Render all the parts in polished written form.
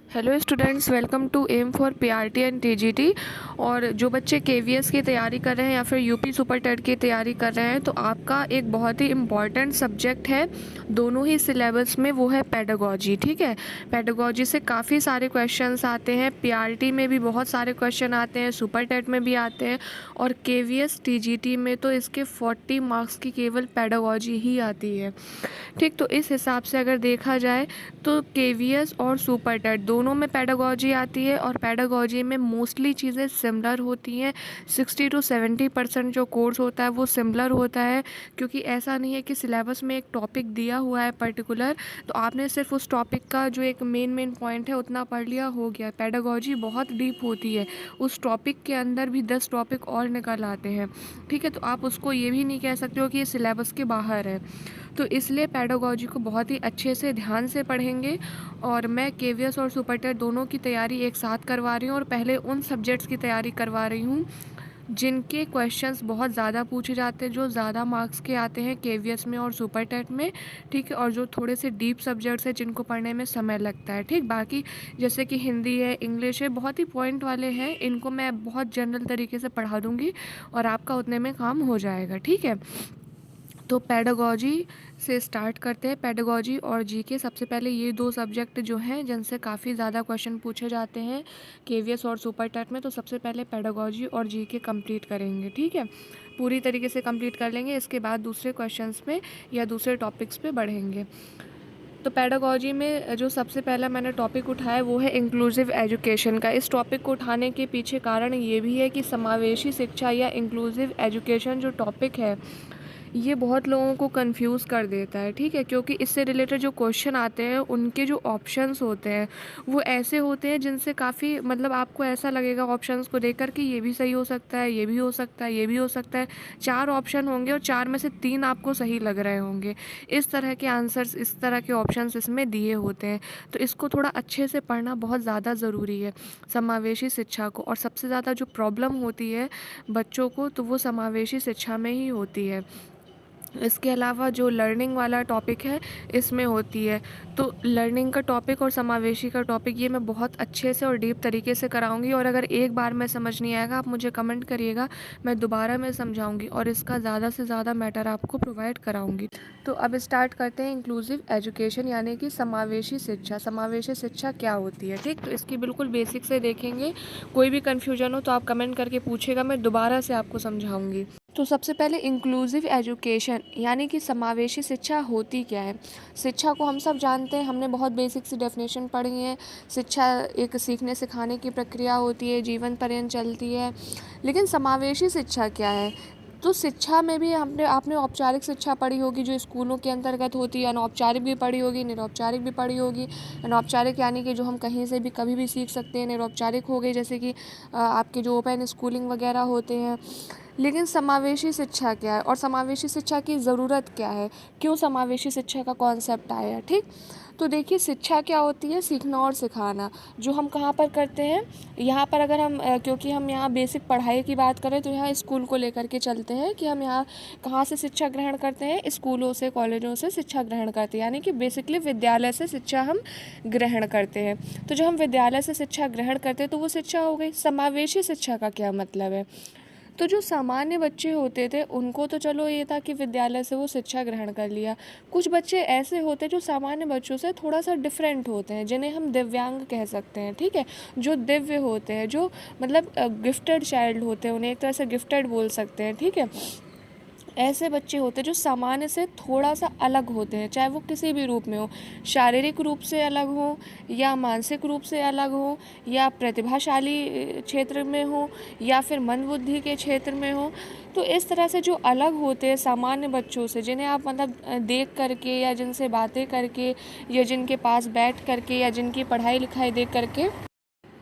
Hello students, welcome to M for PRT and TGT. और जो बच्चे केवीएस की तैयारी कर रहे हैं या फिर यूपी सुपर टेट की तैयारी कर रहे हैं, तो आपका एक बहुत ही इम्पॉर्टेंट सब्जेक्ट है दोनों ही सिलेबस में, वो है पेडागोजी। ठीक है, पेडागोजी से काफ़ी सारे क्वेश्चंस आते हैं, पीआरटी में भी बहुत सारे क्वेश्चन आते हैं, सुपर टेट में भी आते हैं, और केवीएस टीजीटी में तो इसके 40 मार्क्स की केवल पेडागोजी ही आती है। ठीक, तो इस हिसाब से अगर देखा जाए तो केवीएस और सुपर टेट दोनों में पेडागोजी आती है, और पेडागोजी में मोस्टली चीज़ें सिमिलर होती हैं। 60 to 70% जो कोर्स होता है वो सिमिलर होता है, क्योंकि ऐसा नहीं है कि सिलेबस में एक टॉपिक दिया हुआ है पर्टिकुलर, तो आपने सिर्फ उस टॉपिक का जो एक मेन पॉइंट है उतना पढ़ लिया, हो गया। पेडागोजी बहुत डीप होती है, उस टॉपिक के अंदर भी 10 टॉपिक और निकल आते हैं। ठीक है, तो आप उसको ये भी नहीं कह सकते हो कि ये सिलेबस के बाहर है। तो इसलिए पेडागोजी को बहुत ही अच्छे से ध्यान से पढ़ेंगे। और मैं केवीएस और सुपर टेट दोनों की तैयारी एक साथ करवा रही हूँ, और पहले उन सब्जेक्ट्स की तैयारी करवा रही हूँ जिनके क्वेश्चंस बहुत ज़्यादा पूछे जाते हैं, जो ज़्यादा मार्क्स के आते हैं केवीएस में और सुपर टेट में। ठीक है, और जो थोड़े से डीप सब्जेक्ट्स हैं जिनको पढ़ने में समय लगता है। ठीक, बाकी जैसे कि हिंदी है, इंग्लिश है, बहुत ही पॉइंट वाले हैं, इनको मैं बहुत जनरल तरीके से पढ़ा दूँगी और आपका उतने में काम हो जाएगा। ठीक है, तो पेडागोजी से स्टार्ट करते हैं। पेडागोजी और जीके, सबसे पहले ये दो सब्जेक्ट जो हैं जिनसे काफ़ी ज़्यादा क्वेश्चन पूछे जाते हैं केवीएस और सुपर टेट में, तो सबसे पहले पेडागोजी और जीके कंप्लीट करेंगे। ठीक है, पूरी तरीके से कंप्लीट कर लेंगे, इसके बाद दूसरे क्वेश्चंस में या दूसरे टॉपिक्स पे बढ़ेंगे। तो पेडागोजी में जो सबसे पहला मैंने टॉपिक उठाया वो है इंक्लूसिव एजुकेशन का। इस टॉपिक को उठाने के पीछे कारण ये भी है कि समावेशी शिक्षा या इंक्लूसिव एजुकेशन जो टॉपिक है, ये बहुत लोगों को कंफ्यूज कर देता है। ठीक है, क्योंकि इससे रिलेटेड जो क्वेश्चन आते हैं उनके जो ऑप्शंस होते हैं वो ऐसे होते हैं जिनसे काफ़ी, मतलब आपको ऐसा लगेगा ऑप्शंस को देखकर कि ये भी सही हो सकता है, ये भी हो सकता है, ये भी हो सकता है। 4 ऑप्शन होंगे और 4 में से 3 आपको सही लग रहे होंगे। इस तरह के आंसर्स, इस तरह के ऑप्शंस इसमें दिए होते हैं, तो इसको थोड़ा अच्छे से पढ़ना बहुत ज़्यादा ज़रूरी है समावेशी शिक्षा को। और सबसे ज़्यादा जो प्रॉब्लम होती है बच्चों को, तो वो समावेशी शिक्षा में ही होती है। इसके अलावा जो लर्निंग वाला टॉपिक है इसमें होती है। तो लर्निंग का टॉपिक और समावेशी का टॉपिक ये मैं बहुत अच्छे से और डीप तरीके से कराऊंगी, और अगर एक बार में समझ नहीं आएगा आप मुझे कमेंट करिएगा, मैं दोबारा में समझाऊंगी और इसका ज़्यादा से ज़्यादा मैटर आपको प्रोवाइड कराऊंगी। तो अब स्टार्ट करते हैं इंक्लूसिव एजुकेशन, यानी कि समावेशी शिक्षा। समावेशी शिक्षा क्या होती है? ठीक, तो इसकी बिल्कुल बेसिक से देखेंगे। कोई भी कन्फ्यूजन हो तो आप कमेंट करके पूछेगा, मैं दोबारा से आपको समझाऊंगी। तो सबसे पहले इंक्लूसिव एजुकेशन यानी कि समावेशी शिक्षा होती क्या है? शिक्षा को हम सब जानते हैं, हमने बहुत बेसिक सी डेफिनेशन पढ़ी है। शिक्षा एक सीखने सिखाने की प्रक्रिया होती है, जीवन पर्यंत चलती है। लेकिन समावेशी शिक्षा क्या है? तो शिक्षा में भी आपने औपचारिक शिक्षा पढ़ी होगी जो स्कूलों के अंतर्गत होती है, अनौपचारिक भी पढ़ी होगी, निरौपचारिक भी पढ़ी होगी। अनौपचारिक यानी कि जो हम कहीं से भी कभी भी सीख सकते हैं। निरौपचारिक हो गई जैसे कि आपके जो ओपन स्कूलिंग वगैरह होते हैं। लेकिन समावेशी शिक्षा क्या है और समावेशी शिक्षा की ज़रूरत क्या है? क्यों समावेशी शिक्षा का कॉन्सेप्ट आया? ठीक, तो देखिए शिक्षा क्या होती है? सीखना और सिखाना, जो हम कहाँ पर करते हैं। यहाँ पर अगर हम क्योंकि हम यहाँ बेसिक पढ़ाई की बात करें तो यहाँ स्कूल को लेकर के चलते हैं कि हम यहाँ कहाँ से शिक्षा ग्रहण करते हैं, स्कूलों से, कॉलेजों से शिक्षा ग्रहण करते हैं, यानी कि बेसिकली विद्यालय से शिक्षा हम ग्रहण करते हैं। तो जब हम विद्यालय से शिक्षा ग्रहण करते हैं तो वो शिक्षा हो गई। समावेशी शिक्षा का क्या मतलब है? तो जो सामान्य बच्चे होते थे उनको तो चलो ये था कि विद्यालय से वो शिक्षा ग्रहण कर लिया। कुछ बच्चे ऐसे होते जो सामान्य बच्चों से थोड़ा सा डिफरेंट होते हैं, जिन्हें हम दिव्यांग कह सकते हैं। ठीक है, जो दिव्य होते हैं, जो मतलब गिफ्टेड चाइल्ड होते हैं, उन्हें एक तरह से गिफ्टेड बोल सकते हैं। ठीक है, ऐसे बच्चे होते हैं जो सामान्य से थोड़ा सा अलग होते हैं, चाहे वो किसी भी रूप में हो, शारीरिक रूप से अलग हो या मानसिक रूप से अलग हो या प्रतिभाशाली क्षेत्र में हो या फिर मन बुद्धि के क्षेत्र में हो। तो इस तरह से जो अलग होते हैं सामान्य बच्चों से, जिन्हें आप मतलब देख करके या जिनसे बातें करके या जिनके पास बैठ करके या जिनकी पढ़ाई लिखाई देख करके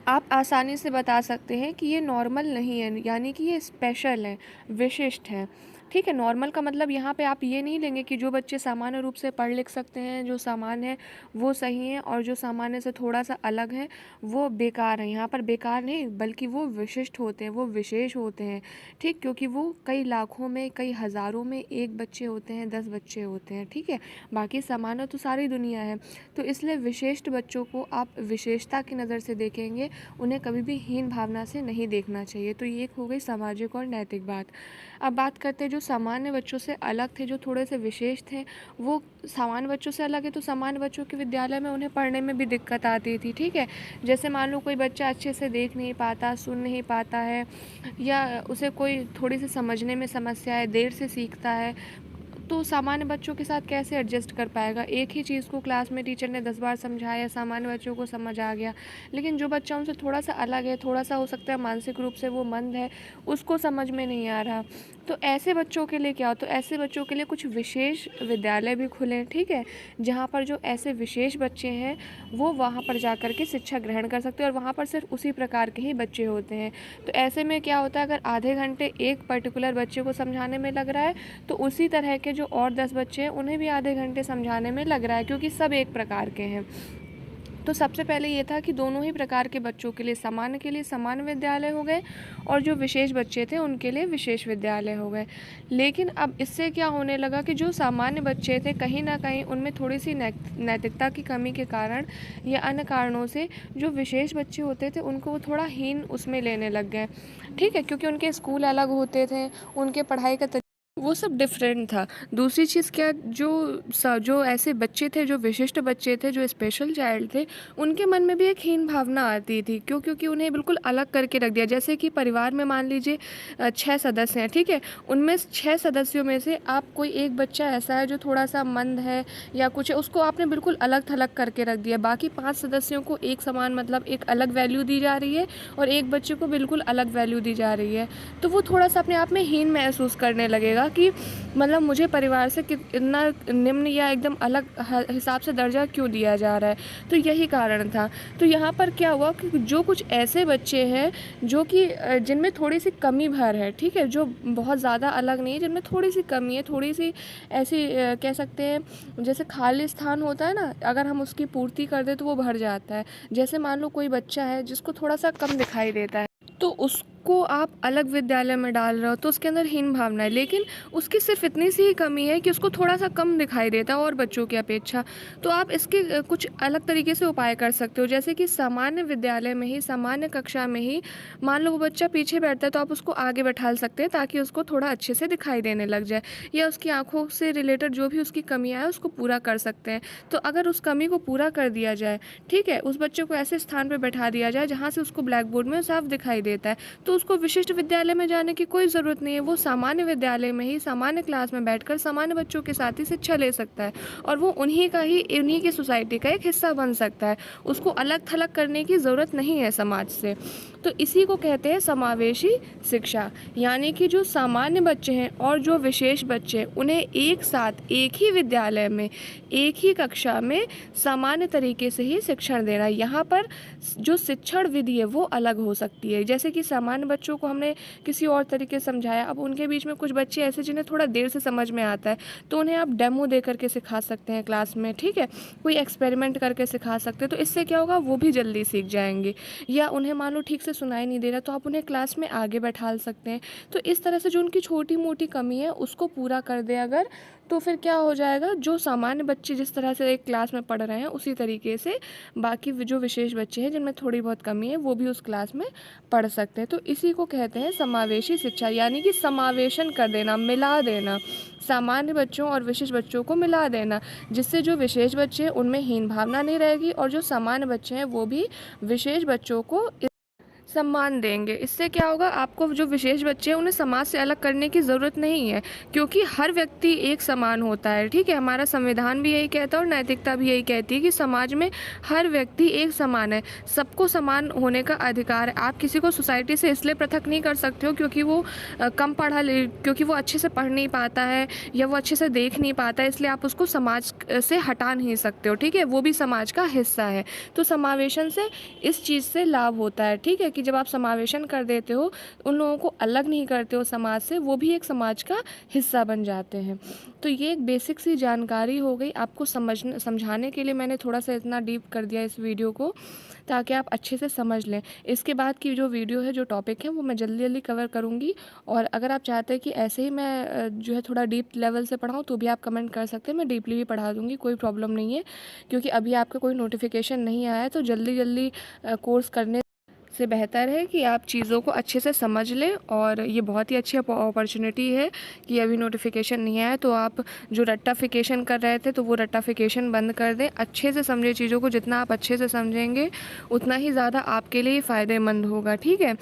आप आसानी से बता सकते हैं कि ये नॉर्मल नहीं है, यानी कि ये स्पेशल है, विशिष्ट है। ठीक है। नॉर्मल का मतलब यहाँ पे आप ये नहीं लेंगे कि जो बच्चे सामान्य रूप से पढ़ लिख सकते हैं, जो सामान्य है वो सही है, और जो सामान्य से थोड़ा सा अलग है वो बेकार है। यहाँ पर बेकार नहीं, बल्कि वो विशिष्ट होते हैं, वो विशेष होते हैं। ठीक, क्योंकि वो कई लाखों में, कई हज़ारों में एक बच्चे होते हैं, 10 बच्चे होते हैं। ठीक है, बाकी सामान्य तो सारी दुनिया है। तो इसलिए विशिष्ट बच्चों को आप विशेषता की नज़र से देखेंगे, उन्हें कभी भी हीन भावना से नहीं देखना चाहिए। तो ये एक हो गई सामाजिक और नैतिक बात। अब बात करते हैं जो सामान्य बच्चों से अलग थे, जो थोड़े से विशेष थे। वो सामान्य बच्चों से अलग है तो सामान्य बच्चों के विद्यालय में उन्हें पढ़ने में भी दिक्कत आती थी। ठीक है, जैसे मान लो कोई बच्चा अच्छे से देख नहीं पाता, सुन नहीं पाता है, या उसे कोई थोड़ी सी समझने में समस्या है, देर से सीखता है, तो सामान्य बच्चों के साथ कैसे एडजस्ट कर पाएगा। एक ही चीज़ को क्लास में टीचर ने 10 बार समझाया, सामान्य बच्चों को समझ आ गया, लेकिन जो बच्चा उनसे थोड़ा सा अलग है, थोड़ा सा हो सकता है मानसिक रूप से वो मंद है, उसको समझ में नहीं आ रहा। तो ऐसे बच्चों के लिए क्या हो, तो ऐसे बच्चों के लिए कुछ विशेष विद्यालय भी खुले। ठीक है, जहाँ पर जो ऐसे विशेष बच्चे हैं वो वहाँ पर जा कर के शिक्षा ग्रहण कर सकते हैं, और वहाँ पर सिर्फ उसी प्रकार के ही बच्चे होते हैं। तो ऐसे में क्या होता है, अगर आधे घंटे एक पर्टिकुलर बच्चे को समझाने में लग रहा है, तो उसी तरह के जो और 10 बच्चे हैं उन्हें भी आधे घंटे समझाने में लग रहा है, क्योंकि सब एक प्रकार के हैं। तो सबसे पहले ये था कि दोनों ही प्रकार के बच्चों के लिए सामान्य विद्यालय हो गए, और जो विशेष बच्चे थे उनके लिए विशेष विद्यालय हो गए। लेकिन अब इससे क्या होने लगा कि जो सामान्य बच्चे थे, कहीं ना कहीं उनमें थोड़ी सी नैतिकता की कमी के कारण या अन्य कारणों से जो विशेष बच्चे होते थे उनको वो थोड़ा हीन उसमें लेने लग गए। ठीक है, क्योंकि उनके स्कूल अलग होते थे, उनके पढ़ाई का वो सब डिफरेंट था। दूसरी चीज़ क्या, जो ऐसे बच्चे थे, जो विशिष्ट बच्चे थे, जो स्पेशल चाइल्ड थे, उनके मन में भी एक हीन भावना आती थी। क्योंकि उन्हें बिल्कुल अलग करके रख दिया। जैसे कि परिवार में मान लीजिए 6 सदस्य हैं। ठीक है, उनमें 6 सदस्यों में से आप कोई एक बच्चा ऐसा है जो थोड़ा सा मंद है या कुछ है, उसको आपने बिल्कुल अलग थलग करके रख दिया। बाकी 5 सदस्यों को एक समान, मतलब एक अलग वैल्यू दी जा रही है, और एक बच्चे को बिल्कुल अलग वैल्यू दी जा रही है। तो वो थोड़ा सा अपने आप में हीन महसूस करने लगेगा कि मतलब मुझे परिवार से कितना निम्न या एकदम अलग हिसाब से दर्जा क्यों दिया जा रहा है। तो यही कारण था। तो यहाँ पर क्या हुआ कि जो कुछ ऐसे बच्चे हैं जो कि जिनमें थोड़ी सी कमी भर है, ठीक है, जो बहुत ज़्यादा अलग नहीं है, जिनमें थोड़ी सी कमी है, थोड़ी सी ऐसी कह सकते हैं जैसे खाली स्थान होता है ना, अगर हम उसकी पूर्ति कर दें तो वो भर जाता है। जैसे मान लो कोई बच्चा है जिसको थोड़ा सा कम दिखाई देता है, तो उसको आप अलग विद्यालय में डाल रहे हो तो उसके अंदर हीन भावना है, लेकिन उसकी सिर्फ इतनी सी ही कमी है कि उसको थोड़ा सा कम दिखाई देता है और बच्चों की अपेक्षा। तो आप इसके कुछ अलग तरीके से उपाय कर सकते हो। जैसे कि सामान्य विद्यालय में ही, सामान्य कक्षा में ही मान लो वो बच्चा पीछे बैठता है तो आप उसको आगे बैठा सकते हैं, ताकि उसको थोड़ा अच्छे से दिखाई देने लग जाए, या उसकी आँखों से रिलेटेड जो भी उसकी कमियाँ हैं उसको पूरा कर सकते हैं। तो अगर उस कमी को पूरा कर दिया जाए, ठीक है, उस बच्चे को ऐसे स्थान पर बैठा दिया जाए जहाँ से उसको ब्लैक बोर्ड में साफ दिखाई देता है, तो उसको विशिष्ट विद्यालय में जाने की कोई ज़रूरत नहीं है। वो सामान्य विद्यालय में ही, सामान्य क्लास में बैठकर सामान्य बच्चों के साथ ही शिक्षा ले सकता है, और वो उन्हीं की सोसाइटी का एक हिस्सा बन सकता है। उसको अलग थलग करने की ज़रूरत नहीं है समाज से। तो इसी को कहते हैं समावेशी शिक्षा, यानी कि जो सामान्य बच्चे हैं और जो विशेष बच्चे हैं उन्हें एक साथ एक ही विद्यालय में, एक ही कक्षा में सामान्य तरीके से ही शिक्षण देना। यहाँ पर जो शिक्षण विधि है वो अलग हो सकती है। जैसे कि सामान्य बच्चों को हमने किसी और तरीके से समझाया, अब उनके बीच में कुछ बच्चे ऐसे जिन्हें थोड़ा देर से समझ में आता है, तो उन्हें आप डेमो दे करके सिखा सकते हैं क्लास में, ठीक है, कोई एक्सपेरिमेंट करके सिखा सकते हैं। तो इससे क्या होगा, वो भी जल्दी सीख जाएंगे। या उन्हें मान लो ठीक से सुनाई नहीं दे रहा, तो आप उन्हें क्लास में आगे बैठा सकते हैं। तो इस तरह से जो उनकी छोटी मोटी कमी है उसको पूरा कर दे अगर, तो फिर क्या हो जाएगा, जो सामान्य बच्चे जिस तरह से एक क्लास में पढ़ रहे हैं उसी तरीके से बाकी जो विशेष बच्चे हैं जिनमें थोड़ी बहुत कमी है वो भी उस क्लास में पढ़ सकते हैं। तो इसी को कहते हैं समावेशी शिक्षा, यानी कि समावेशन कर देना, मिला देना, सामान्य बच्चों और विशेष बच्चों को मिला देना, जिससे जो विशेष बच्चे हैं उनमें हीन भावना नहीं रहेगी, और जो सामान्य बच्चे हैं वो भी विशेष बच्चों को सम्मान देंगे। इससे क्या होगा, आपको जो विशेष बच्चे हैं उन्हें समाज से अलग करने की ज़रूरत नहीं है, क्योंकि हर व्यक्ति एक समान होता है। ठीक है, हमारा संविधान भी यही कहता है और नैतिकता भी यही कहती है कि समाज में हर व्यक्ति एक समान है, सबको समान होने का अधिकार है। आप किसी को सोसाइटी से इसलिए पृथक नहीं कर सकते हो क्योंकि वो कम क्योंकि वो अच्छे से पढ़ नहीं पाता है या वो अच्छे से देख नहीं पाता है, इसलिए आप उसको समाज से हटा नहीं सकते हो। ठीक है, वो भी समाज का हिस्सा है। तो समावेशन से इस चीज़ से लाभ होता है, ठीक है, कि जब आप समावेशन कर देते हो, उन लोगों को अलग नहीं करते हो समाज से, वो भी एक समाज का हिस्सा बन जाते हैं। तो ये एक बेसिक सी जानकारी हो गई, आपको समझाने के लिए मैंने थोड़ा सा इतना डीप कर दिया इस वीडियो को, ताकि आप अच्छे से समझ लें। इसके बाद की जो वीडियो है, जो टॉपिक है, वो मैं जल्दी जल्दी कवर करूँगी। और अगर आप चाहते हैं कि ऐसे ही मैं जो है थोड़ा डीप लेवल से पढ़ाऊँ, तो भी आप कमेंट कर सकते हैं, मैं डीपली भी पढ़ा दूँगी, कोई प्रॉब्लम नहीं है। क्योंकि अभी आपका कोई नोटिफिकेशन नहीं आया है, तो जल्दी जल्दी कोर्स करने से बेहतर है कि आप चीज़ों को अच्छे से समझ लें। और ये बहुत ही अच्छी अपॉर्चुनिटी है कि अभी नोटिफिकेशन नहीं आया, तो आप जो रट्टाफिकेशन कर रहे थे, तो वो रट्टाफिकेशन बंद कर दें। अच्छे से समझें चीज़ों को, जितना आप अच्छे से समझेंगे उतना ही ज़्यादा आपके लिए फ़ायदेमंद होगा, ठीक है।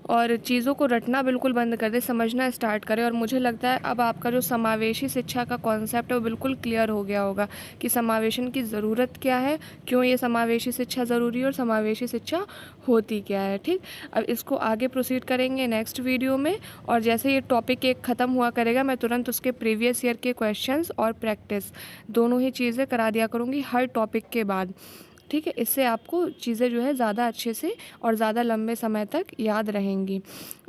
और चीज़ों को रटना बिल्कुल बंद कर दें, समझना स्टार्ट करें। और मुझे लगता है अब आपका जो समावेशी शिक्षा का कॉन्सेप्ट है, वो बिल्कुल क्लियर हो गया होगा कि समावेशन की ज़रूरत क्या है, क्यों ये समावेशी शिक्षा ज़रूरी है और समावेशी शिक्षा होती क्या है, ठीक। अब इसको आगे प्रोसीड करेंगे नेक्स्ट वीडियो में। और जैसे ये टॉपिक एक ख़त्म हुआ करेगा, मैं तुरंत उसके प्रीवियस ईयर के क्वेश्चंस और प्रैक्टिस दोनों ही चीज़ें करा दिया करूँगी हर टॉपिक के बाद, ठीक है। इससे आपको चीज़ें जो है ज़्यादा अच्छे से और ज़्यादा लंबे समय तक याद रहेंगी।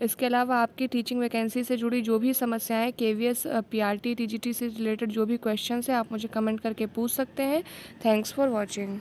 इसके अलावा आपकी टीचिंग वैकेंसी से जुड़ी जो भी समस्याएं, केवीएस, पीआरटी, टीजीटी से रिलेटेड जो भी क्वेश्चंस है, आप मुझे कमेंट करके पूछ सकते हैं। Thanks for watching.